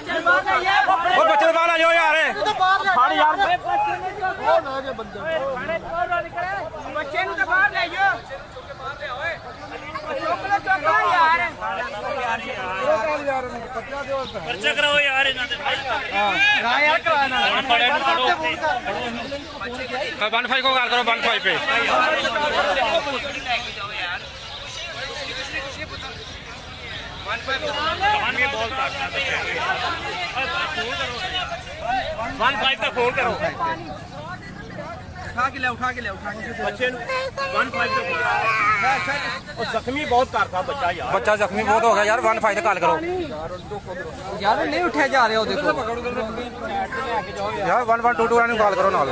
बच्चे बाहर आ जाओ यार बच्चे तो बाहर ले जाओ पर्चा कराओ यार वन फाइव को कॉल करो 15 पे वन फाइव तक फोन करो उठा के ले बच्चे 15 और जख्मी बहुत करता बच्चा यार बच्चा जख्मी बहुत हो गया यार 15 कॉल करो यार नहीं उठा जा रहे हो देखो यार 1122 वाले कॉल करो नाल